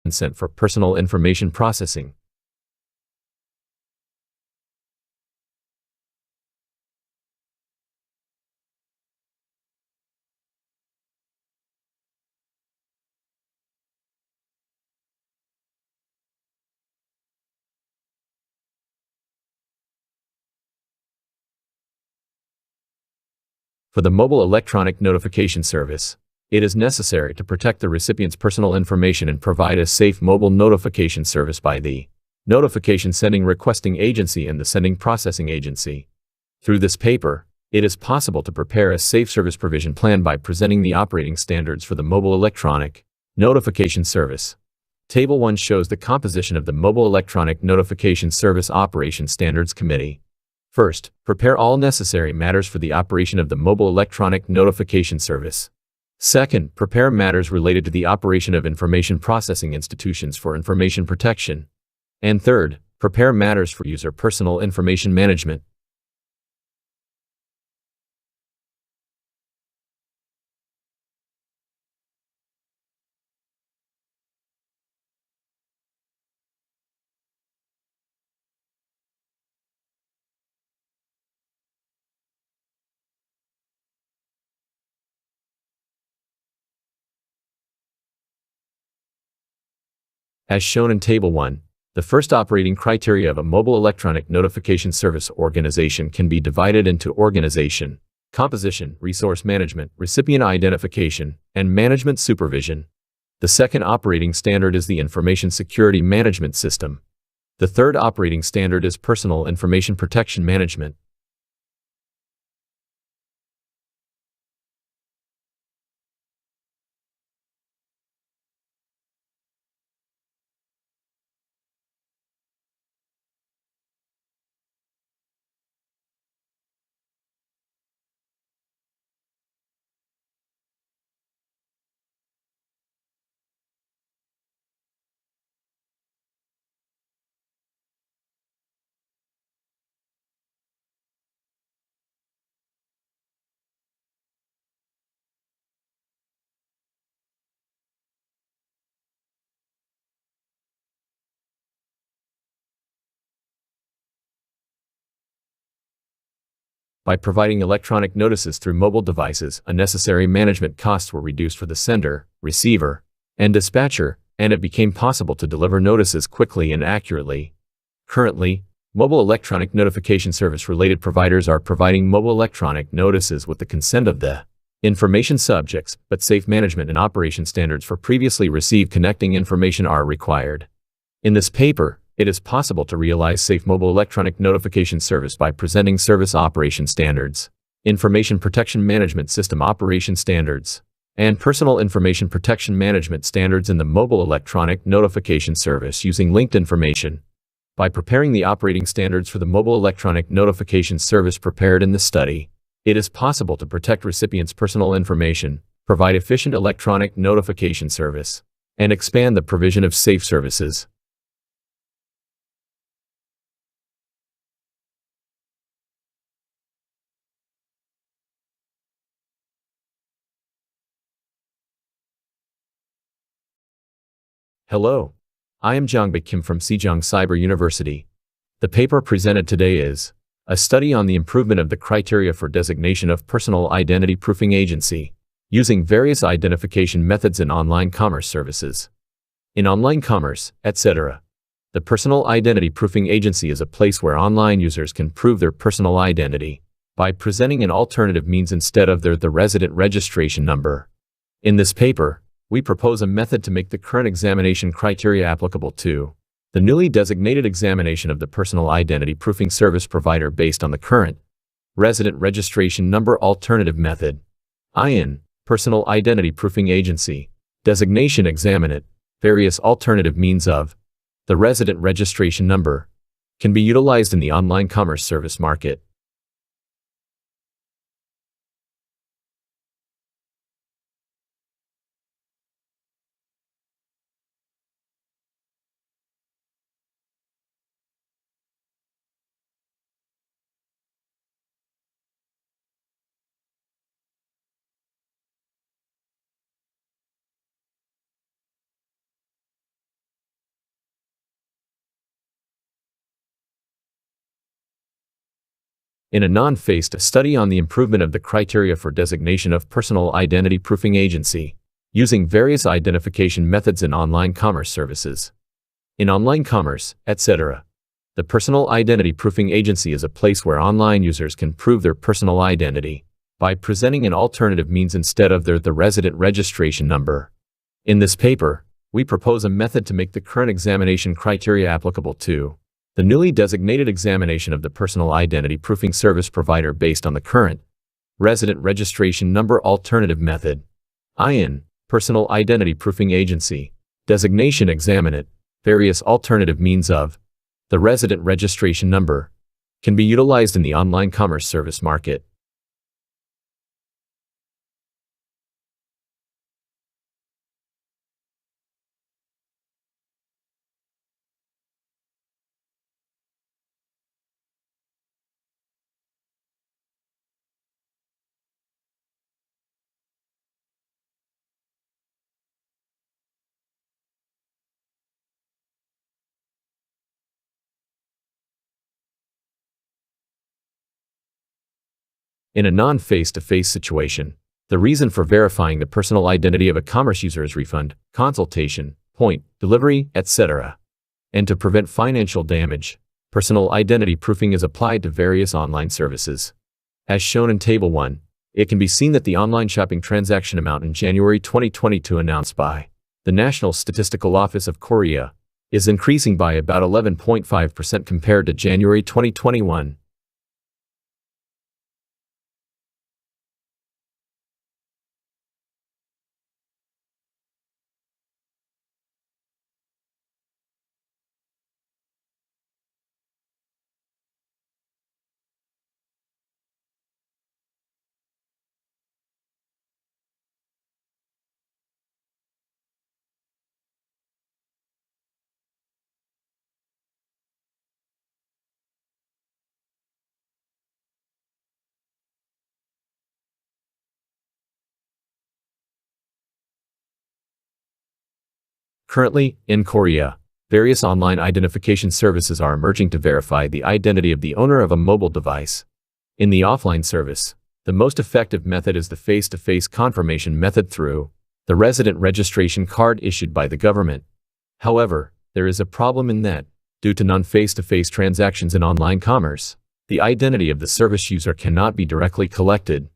consent for personal information processing. For the Mobile Electronic Notification Service, it is necessary to protect the recipient's personal information and provide a safe mobile notification service by the notification sending requesting agency and the sending processing agency. Through this paper, it is possible to prepare a safe service provision plan by presenting the operating standards for the Mobile Electronic Notification Service. Table 1 shows the composition of the Mobile Electronic Notification Service Operation Standards Committee. First, prepare all necessary matters for the operation of the Mobile Electronic Notification Service. Second, prepare matters related to the operation of information processing institutions for information protection. And third, prepare matters for user personal information management. As shown in Table 1, the first operating criteria of a mobile electronic notification service organization can be divided into organization, composition, resource management, recipient identification, and management supervision. The second operating standard is the Information Security Management System. The third operating standard is Personal Information Protection Management. By providing electronic notices through mobile devices, unnecessary management costs were reduced for the sender, receiver, and dispatcher, and it became possible to deliver notices quickly and accurately. Currently, mobile electronic notification service-related providers are providing mobile electronic notices with the consent of the information subjects, but safe management and operation standards for previously received connecting information are required. In this paper, it is possible to realize safe mobile electronic notification service by presenting service operation standards, information protection management system operation standards, and personal information protection management standards in the mobile electronic notification service using linked information. By preparing the operating standards for the mobile electronic notification service prepared in the study, it is possible to protect recipients' personal information, provide efficient electronic notification service, and expand the provision of safe services. Hello, I am Jongbik Kim from Sejong Cyber University. The paper presented today is a study on the improvement of the criteria for designation of personal identity proofing agency, using various identification methods in online commerce services. In online commerce, etc., the personal identity proofing agency is a place where online users can prove their personal identity by presenting an alternative means instead of the resident registration number. In this paper, we propose a method to make the current examination criteria applicable to the newly designated examination of the personal identity proofing service provider based on the current resident registration number alternative method. IIN, personal identity proofing agency, designation examinate, various alternative means of the resident registration number can be utilized in the online commerce service market. In a non-phased study on the improvement of the criteria for designation of personal identity proofing agency, using various identification methods in online commerce services. In online commerce, etc., the personal identity proofing agency is a place where online users can prove their personal identity by presenting an alternative means instead of the resident registration number. In this paper, we propose a method to make the current examination criteria applicable to the newly designated examination of the personal identity proofing service provider based on the current resident registration number alternative method. IN, personal identity proofing agency, designation examinate, various alternative means of the resident registration number can be utilized in the online commerce service market. In a non-face-to-face situation, the reason for verifying the personal identity of a commerce user is refund, consultation, point, delivery, etc. And to prevent financial damage, personal identity proofing is applied to various online services. As shown in Table 1, it can be seen that the online shopping transaction amount in January 2022 announced by the National Statistical Office of Korea is increasing by about 11.5% compared to January 2021. Currently, in Korea, various online identification services are emerging to verify the identity of the owner of a mobile device. In the offline service, the most effective method is the face-to-face confirmation method through the resident registration card issued by the government. However, there is a problem in that, due to non-face-to-face transactions in online commerce, the identity of the service user cannot be directly collected.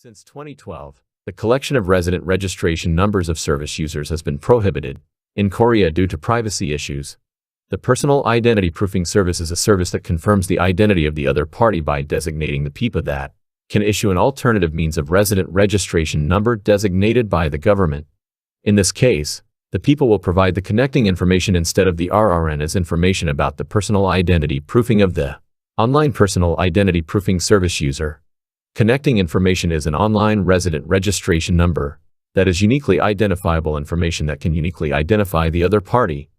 Since 2012, the collection of resident registration numbers of service users has been prohibited in Korea due to privacy issues. The personal identity proofing service is a service that confirms the identity of the other party by designating the PIPA that can issue an alternative means of resident registration number designated by the government. In this case, the PIPA will provide the connecting information instead of the RRN as information about the personal identity proofing of the online personal identity proofing service user. Connecting information is an online resident registration number that is uniquely identifiable information that can uniquely identify the other party.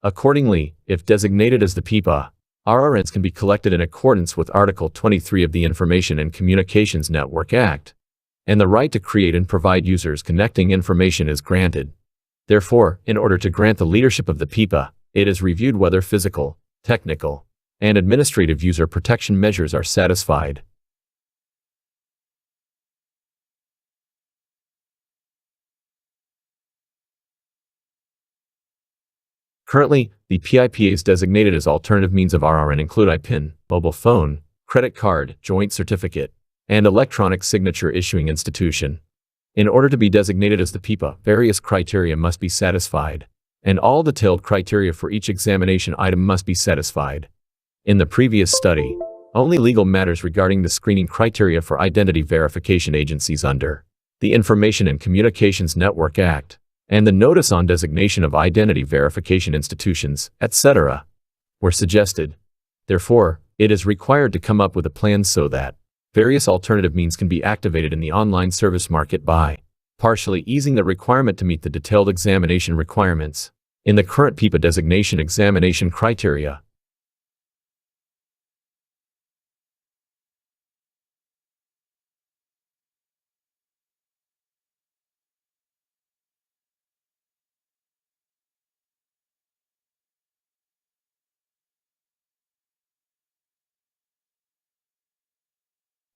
Accordingly, if designated as the PIPA, RRNs can be collected in accordance with Article 23 of the Information and Communications Network Act, and the right to create and provide users connecting information is granted. Therefore, in order to grant the leadership of the PIPA, it is reviewed whether physical, technical, and administrative user protection measures are satisfied. Currently, the PIPAs designated as alternative means of RRN include IPIN, mobile phone, credit card, joint certificate, and electronic signature issuing institution. In order to be designated as the PIPA, various criteria must be satisfied, and all detailed criteria for each examination item must be satisfied. In the previous study, only legal matters regarding the screening criteria for identity verification agencies under the Information and Communications Network Act, and the Notice on Designation of Identity Verification Institutions, etc., were suggested. Therefore, it is required to come up with a plan so that various alternative means can be activated in the online service market by partially easing the requirement to meet the detailed examination requirements in the current PIPA designation examination criteria.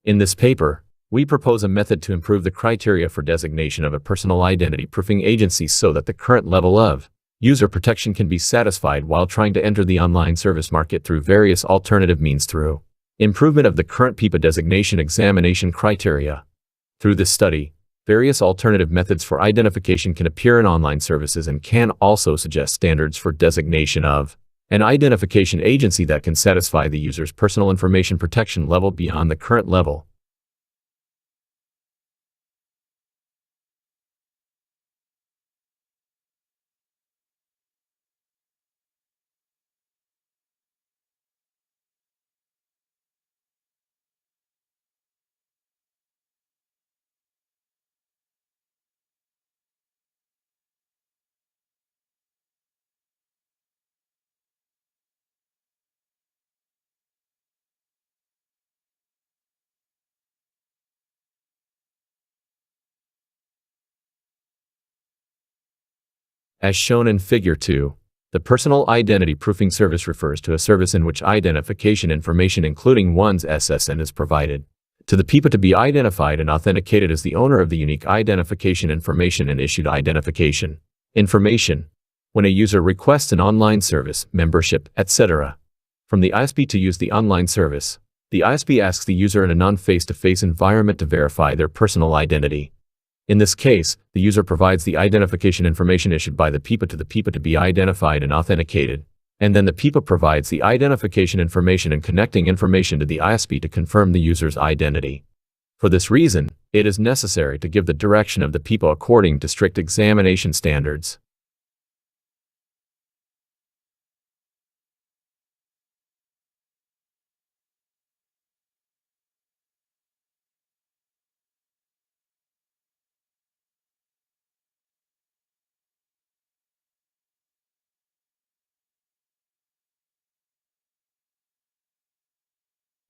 In this paper, we propose a method to improve the criteria for designation of a personal identity proofing agency so that the current level of user protection can be satisfied while trying to enter the online service market through various alternative means through improvement of the current PIPA designation examination criteria. Through this study, various alternative methods for identification can appear in online services and can also suggest standards for designation of an identification agency that can satisfy the user's personal information protection level beyond the current level. As shown in Figure 2, the personal identity proofing service refers to a service in which identification information including one's SSN is provided to the PIPA to be identified and authenticated as the owner of the unique identification information and issued identification information. When a user requests an online service, membership, etc., from the ISP to use the online service, the ISP asks the user in a non-face-to-face environment to verify their personal identity. In this case, the user provides the identification information issued by the PIPA to be identified and authenticated, and then the PIPA provides the identification information and connecting information to the ISP to confirm the user's identity. For this reason, it is necessary to give the direction of the PIPA according to strict examination standards.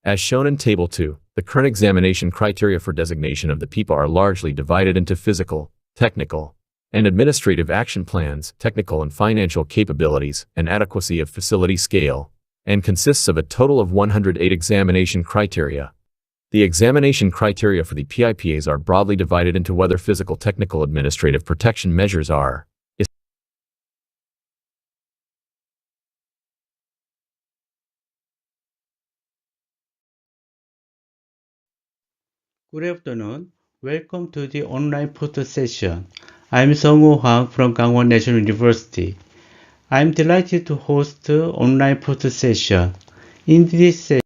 As shown in Table 2, the current examination criteria for designation of the PIPA are largely divided into physical, technical, and administrative action plans, technical and financial capabilities, and adequacy of facility scale, and consists of a total of 108 examination criteria. The examination criteria for the PIPAs are broadly divided into whether physical, technical, administrative protection measures are Good afternoon. Welcome to the online photo session. I'm Sung-Ho Hwang from Gangwon National University. I'm delighted to host online photo session. In this session,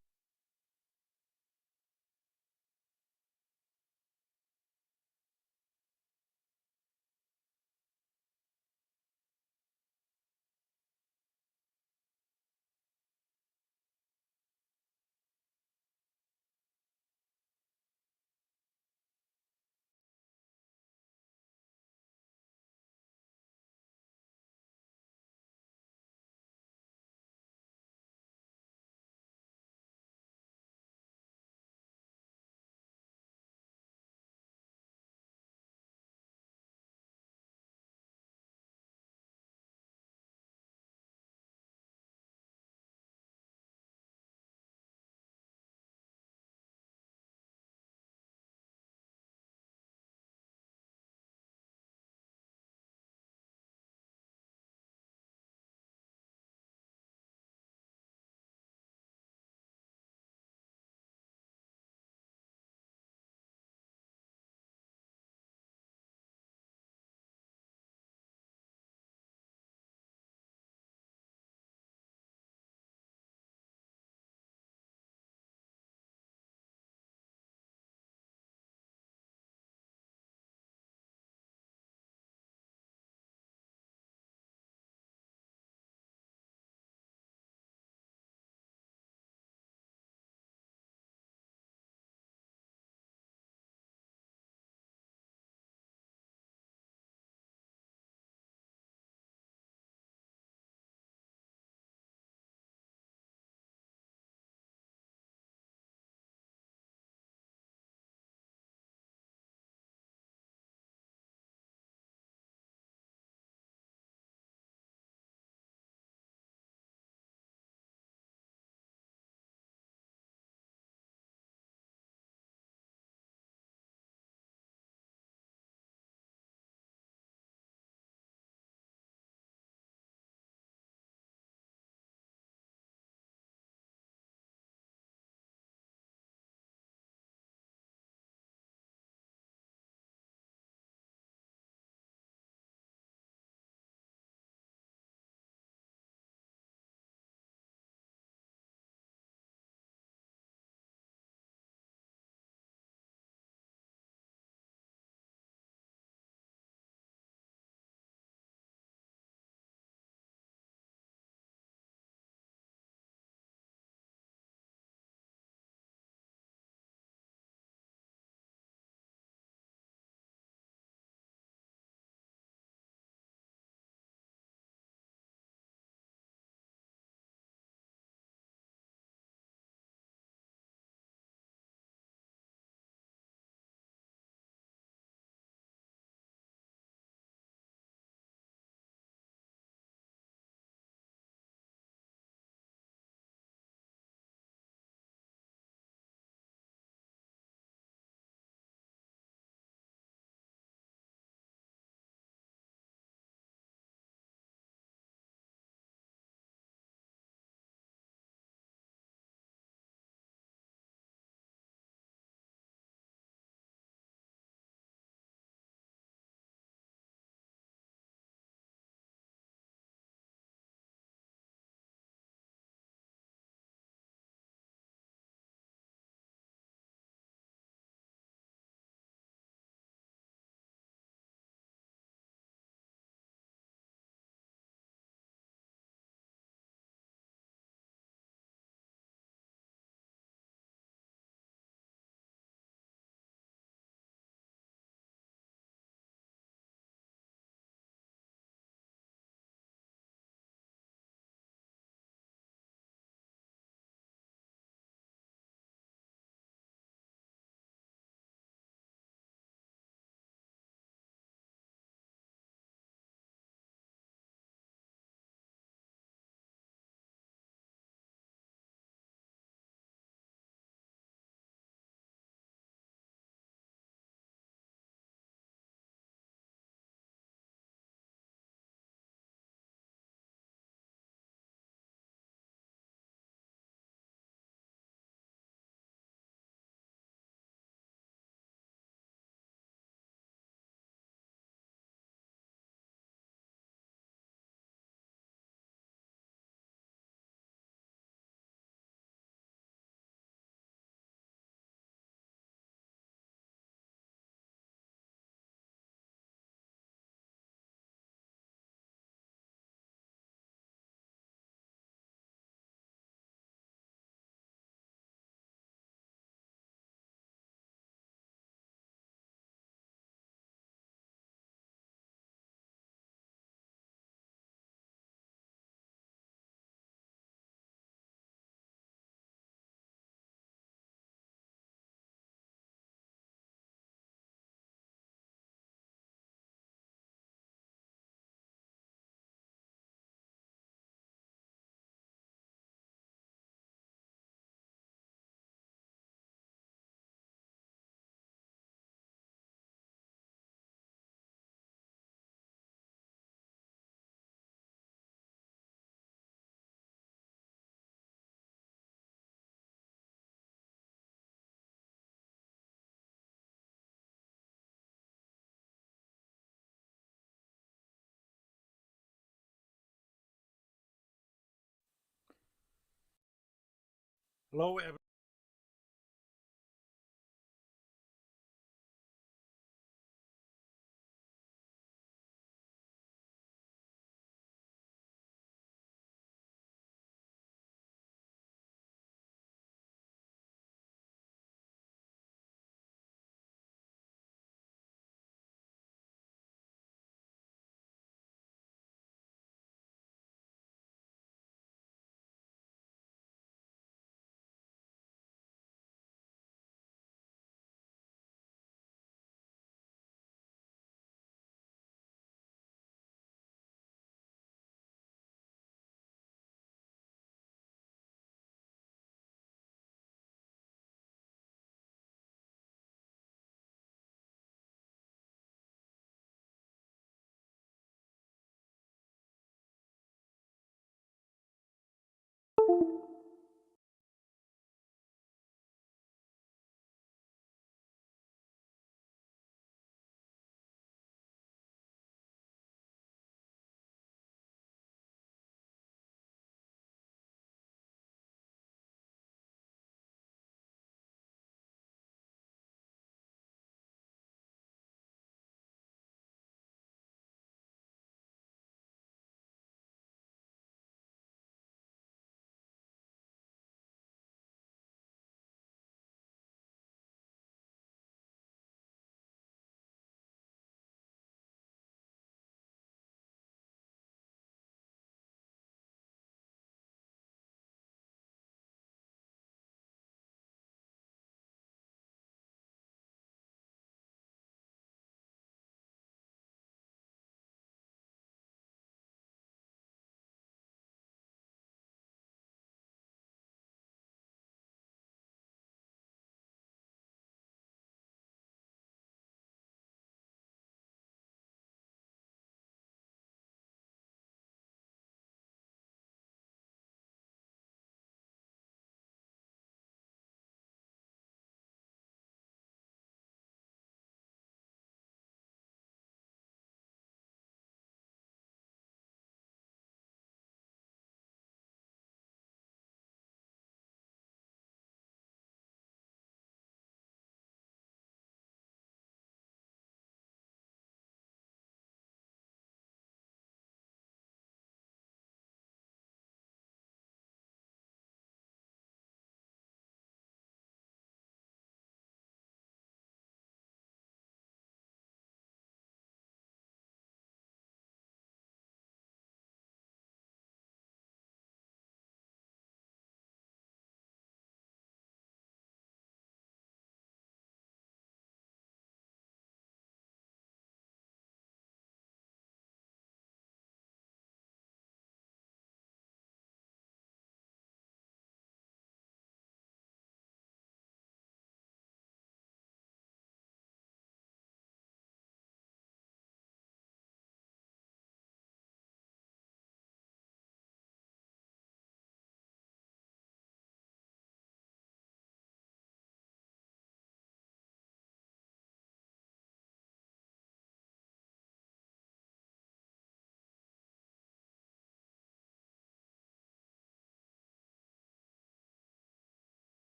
Hello, everyone.